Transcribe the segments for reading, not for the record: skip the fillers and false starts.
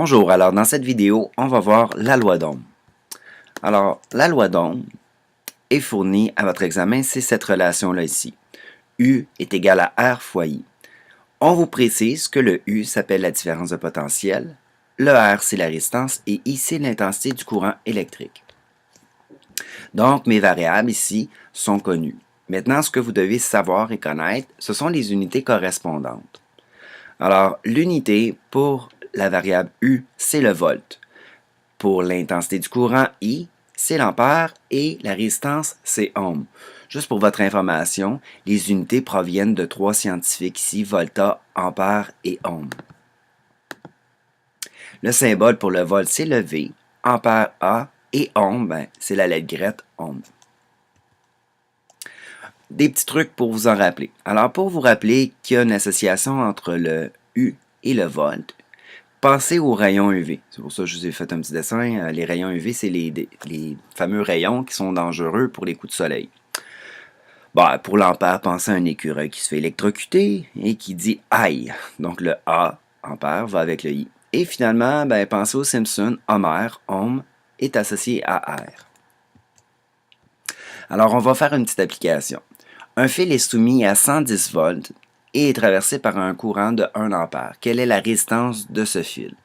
Bonjour, alors dans cette vidéo, on va voir la loi d'Ohm. Alors, la loi d'Ohm est fournie à votre examen, c'est cette relation-là ici. U est égal à R fois I. On vous précise que le U s'appelle la différence de potentiel, le R c'est la résistance et I c'est l'intensité du courant électrique. Donc, mes variables ici sont connues. Maintenant, ce que vous devez savoir et connaître, ce sont les unités correspondantes. Alors, l'unité pour la variable U, c'est le volt. Pour l'intensité du courant, I, c'est l'ampère et la résistance, c'est ohm. Juste pour votre information, les unités proviennent de trois scientifiques ici, volta, ampère et ohm. Le symbole pour le volt, c'est le V, ampère A et ohm, c'est la lettre grecque ohm. Des petits trucs pour vous en rappeler. Alors, pour vous rappeler qu'il y a une association entre le U et le volt, pensez aux rayons UV. C'est pour ça que je vous ai fait un petit dessin. Les rayons UV, c'est les fameux rayons qui sont dangereux pour les coups de soleil. Bon, pour l'ampère, pensez à un écureuil qui se fait électrocuter et qui dit « aïe ». Donc le A, ampère, va avec le I. Et finalement, pensez aux Simpsons, Homer, ohm, est associé à R. Alors, on va faire une petite application. Un fil est soumis à 110 volts et est traversé par un courant de 1 ampère. Quelle est la résistance de ce fil?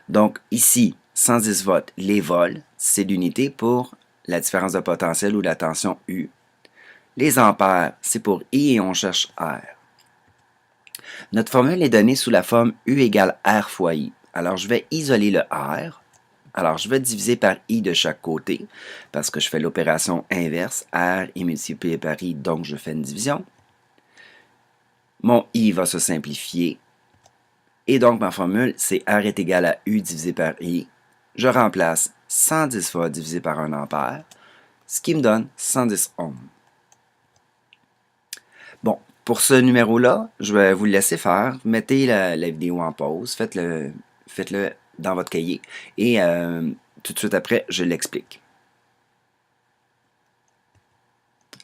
Donc, ici, 110 volts, les volts, c'est l'unité pour la différence de potentiel ou la tension U. Les ampères, c'est pour I et on cherche R. Notre formule est donnée sous la forme U égale R fois I. Alors, je vais isoler le R. Alors, je vais diviser par I de chaque côté, parce que je fais l'opération inverse. R est multiplié par I, donc je fais une division. Mon I va se simplifier. Et donc, ma formule, c'est R est égal à U divisé par I. Je remplace 110 fois divisé par 1 ampère, ce qui me donne 110 ohms. Bon, pour ce numéro-là, je vais vous le laisser faire. Mettez la vidéo en pause, faites-le dans votre cahier et tout de suite après, je l'explique.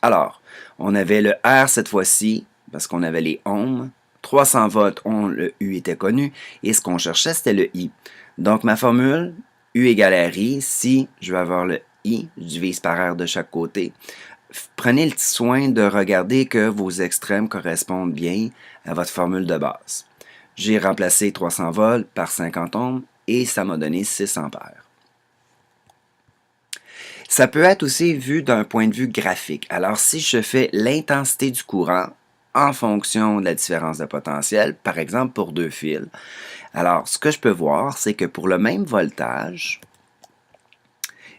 Alors, on avait le R cette fois-ci, parce qu'on avait les ohms. 300 volts, le U était connu, et ce qu'on cherchait, c'était le I. Donc, ma formule, U égale RI, si je vais avoir le I, je divise par R de chaque côté. Prenez le soin de regarder que vos extrêmes correspondent bien à votre formule de base. J'ai remplacé 300 volts par 50 ohms, et ça m'a donné 6 ampères. Ça peut être aussi vu d'un point de vue graphique. Alors, si je fais l'intensité du courant en fonction de la différence de potentiel, par exemple pour deux fils, alors ce que je peux voir, c'est que pour le même voltage,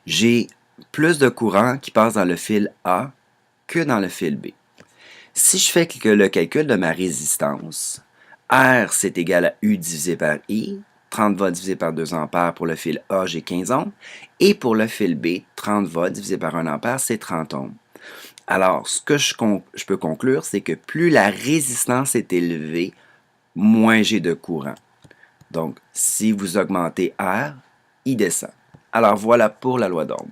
j'ai plus de courant qui passe dans le fil A que dans le fil B. Si je fais le calcul de ma résistance, R c'est égal à U divisé par I, 30 volts divisé par 2 ampères pour le fil A, j'ai 15 ohms. Et pour le fil B, 30 volts divisé par 1 ampère, c'est 30 ohms. Alors, ce que je peux conclure, c'est que plus la résistance est élevée, moins j'ai de courant. Donc, si vous augmentez R, il descend. Alors, voilà pour la loi d'Ohm.